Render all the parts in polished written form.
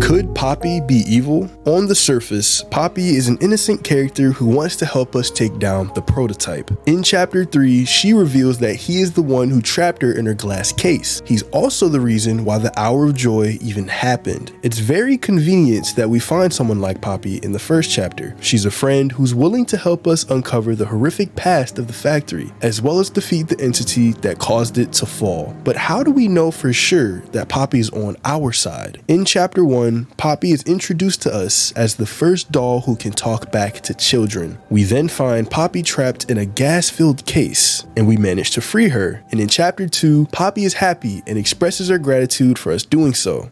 Could Poppy be evil? On the surface, Poppy is an innocent character who wants to help us take down the prototype. In chapter 3, she reveals that he is the one who trapped her in her glass case. He's also the reason why the Hour of Joy even happened. It's very convenient that we find someone like Poppy in the first chapter. She's a friend who's willing to help us uncover the horrific past of the factory, as well as defeat the entity that caused it to fall. But how do we know for sure that Poppy is on our side? In chapter 1, Poppy is introduced to us as the first doll who can talk back to children. We then find Poppy trapped in a gas-filled case, and we manage to free her. And in chapter 2, Poppy is happy and expresses her gratitude for us doing so.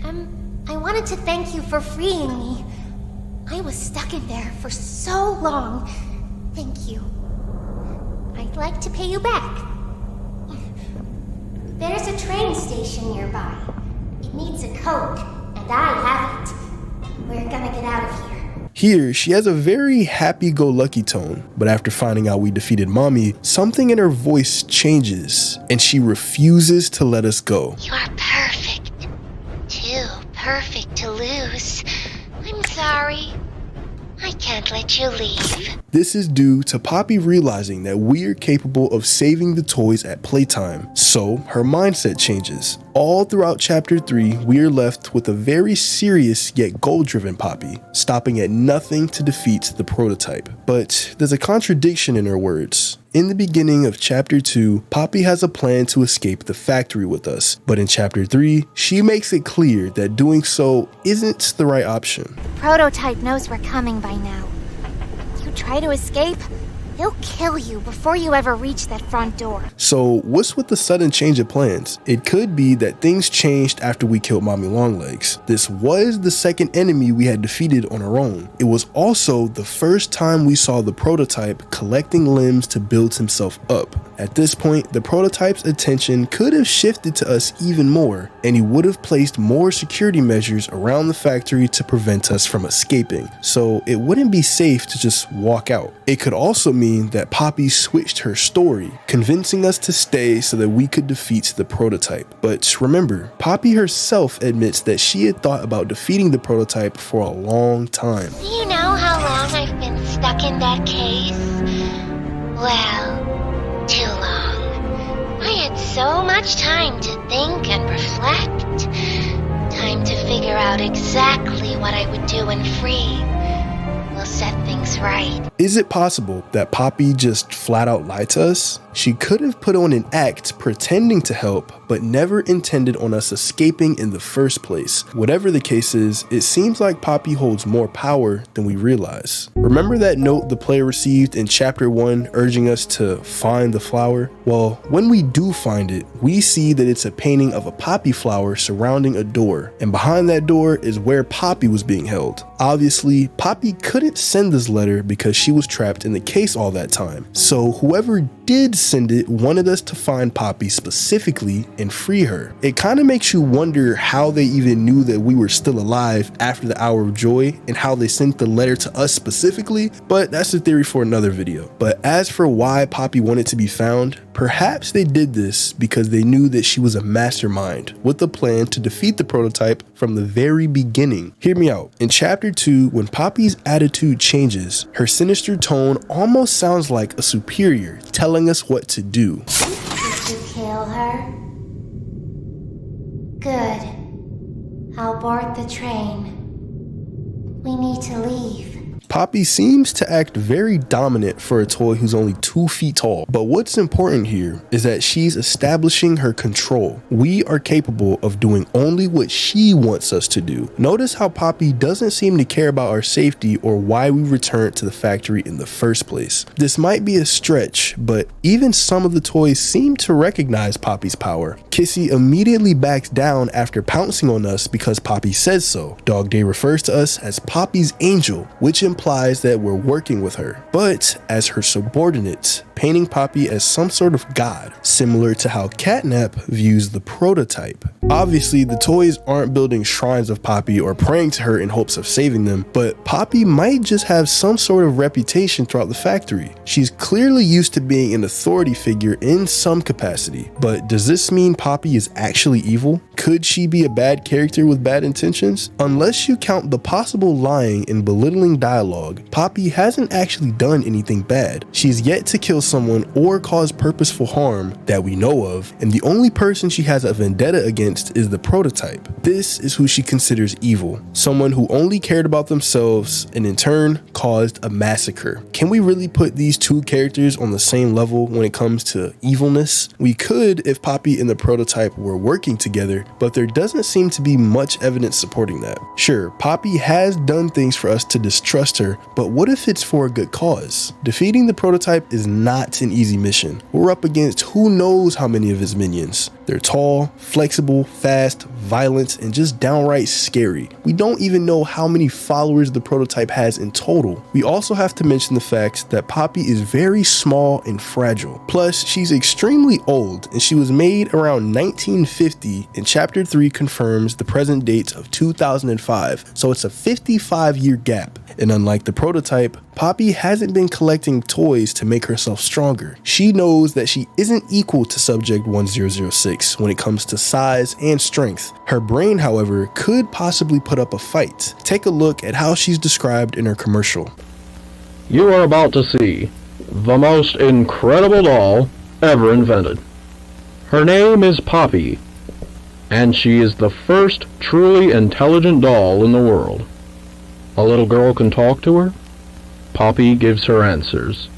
I wanted to thank you for freeing me. I was stuck in there for so long. Thank you. I'd like to pay you back. There's a train station nearby. It needs a code, and I have it. We're gonna get out of here. Here, she has a very happy-go-lucky tone, but after finding out we defeated Mommy, something in her voice changes, and she refuses to let us go. You are perfect. Too perfect to lose. I'm sorry. I can't let you leave. This is due to Poppy realizing that we are capable of saving the toys at playtime, so her mindset changes. All throughout chapter 3, we are left with a very serious yet goal-driven Poppy, stopping at nothing to defeat the prototype. But there's a contradiction in her words. In the beginning of chapter 2, Poppy has a plan to escape the factory with us, but in chapter 3, she makes it clear that doing so isn't the right option. The prototype knows we're coming by now. You try to escape, he'll kill you before you ever reach that front door. So what's with the sudden change of plans? It could be that things changed after we killed Mommy Longlegs. This was the second enemy we had defeated on our own. It was also the first time we saw the prototype collecting limbs to build himself up. At this point, the prototype's attention could have shifted to us even more, and he would have placed more security measures around the factory to prevent us from escaping. So it wouldn't be safe to just walk out. It could also mean that Poppy switched her story, convincing us to stay so that we could defeat the prototype. But remember, Poppy herself admits that she had thought about defeating the prototype for a long time. Do you know how long I've been stuck in that case? Well, too long. I had so much time to think and reflect. Time to figure out exactly what I would do when free. We'll set things right. Is it possible that Poppy just flat out lied to us? She could have put on an act pretending to help, but never intended on us escaping in the first place. Whatever the case is, it seems like Poppy holds more power than we realize. Remember that note the player received in chapter 1 urging us to find the flower? Well, when we do find it, we see that it's a painting of a poppy flower surrounding a door, and behind that door is where Poppy was being held. Obviously, Poppy couldn't send this letter because she was trapped in the case all that time. So whoever did send it wanted us to find Poppy specifically and free her. It kind of makes you wonder how they even knew that we were still alive after the Hour of Joy and how they sent the letter to us specifically, but that's a theory for another video. But as for why Poppy wanted to be found, perhaps they did this because they knew that she was a mastermind with a plan to defeat the prototype from the very beginning. Hear me out. In chapter 2, when Poppy's attitude changes, her sinister tone almost sounds like a superior telling us what to do. Did you kill her? Good. I'll board the train. We need to leave. Poppy seems to act very dominant for a toy who's only 2 feet tall, but what's important here is that she's establishing her control. We are capable of doing only what she wants us to do. Notice how Poppy doesn't seem to care about our safety or why we returned to the factory in the first place. This might be a stretch, but even some of the toys seem to recognize Poppy's power. Kissy immediately backs down after pouncing on us because Poppy says so. Dog Day refers to us as Poppy's angel, which implies implies that we're working with her, but as her subordinates, painting Poppy as some sort of god, similar to how Catnap views the prototype. Obviously, the toys aren't building shrines of Poppy or praying to her in hopes of saving them, but Poppy might just have some sort of reputation throughout the factory. She's clearly used to being an authority figure in some capacity, but does this mean Poppy is actually evil? Could she be a bad character with bad intentions? Unless you count the possible lying and belittling dialogue, Poppy hasn't actually done anything bad. She's yet to kill someone or cause purposeful harm that we know of, and the only person she has a vendetta against is the prototype. This is who she considers evil, someone who only cared about themselves and in turn caused a massacre. Can we really put these two characters on the same level when it comes to evilness? We could if Poppy and the prototype were working together, but there doesn't seem to be much evidence supporting that. Sure, Poppy has done things for us to distrust her, but what if it's for a good cause? Defeating the prototype is not an easy mission. We're up against who knows how many of his minions. They're tall, flexible, fast, violent, and just downright scary. We don't even know how many followers the prototype has in total. We also have to mention the fact that Poppy is very small and fragile. Plus, she's extremely old, and she was made around 1950, and Chapter 3 confirms the present date of 2005, so it's a 55-year gap. And unlike the prototype, Poppy hasn't been collecting toys to make herself stronger. She knows that she isn't equal to Subject 1006 when it comes to size and strength. Her brain, however, could possibly put up a fight. Take a look at how she's described in her commercial. You are about to see the most incredible doll ever invented. Her name is Poppy, and she is the first truly intelligent doll in the world. A little girl can talk to her. Poppy gives her answers.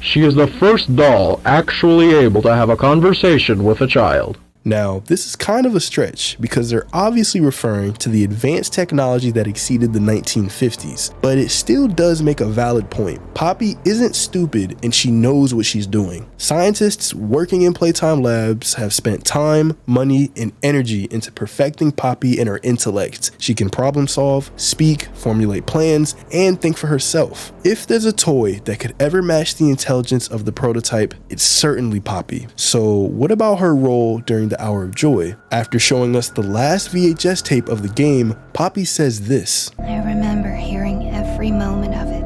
She is the first doll actually able to have a conversation with a child. Now, this is kind of a stretch because they're obviously referring to the advanced technology that exceeded the 1950s, but it still does make a valid point. Poppy isn't stupid and she knows what she's doing. Scientists working in Playtime Labs have spent time, money, and energy into perfecting Poppy and her intellect. She can problem solve, speak, formulate plans, and think for herself. If there's a toy that could ever match the intelligence of the prototype, it's certainly Poppy. So what about her role during the Hour of Joy? After showing us the last VHS tape of the game, Poppy says this. I remember hearing every moment of it.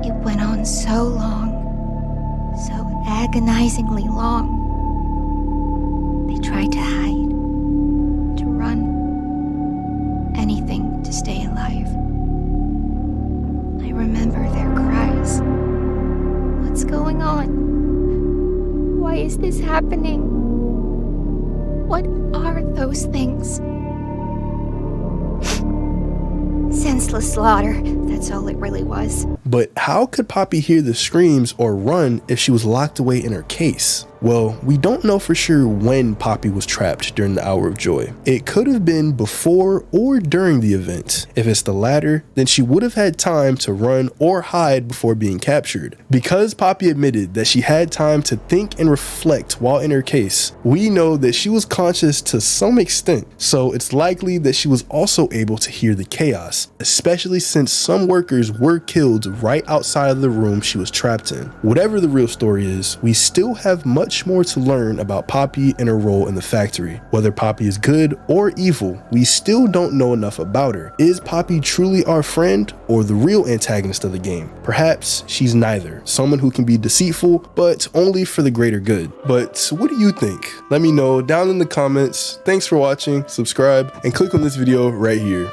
It went on so long, so agonizingly long. They tried to hide, to run, anything to stay alive. I remember their cries. What's going on? Why is this happening? What are those things? Senseless slaughter, that's all it really was. But how could Poppy hear the screams or run if she was locked away in her case? Well, we don't know for sure when Poppy was trapped during the Hour of Joy. It could have been before or during the event. If it's the latter, then she would have had time to run or hide before being captured. Because Poppy admitted that she had time to think and reflect while in her case, we know that she was conscious to some extent, so it's likely that she was also able to hear the chaos, especially since some workers were killed right outside of the room she was trapped in. Whatever the real story is, we still have much more to learn about Poppy and her role in the factory. Whether Poppy is good or evil, we still don't know enough about her. Is Poppy truly our friend or the real antagonist of the game? Perhaps she's neither, someone who can be deceitful, but only for the greater good. But what do you think? Let me know down in the comments. Thanks for watching, subscribe, and click on this video right here.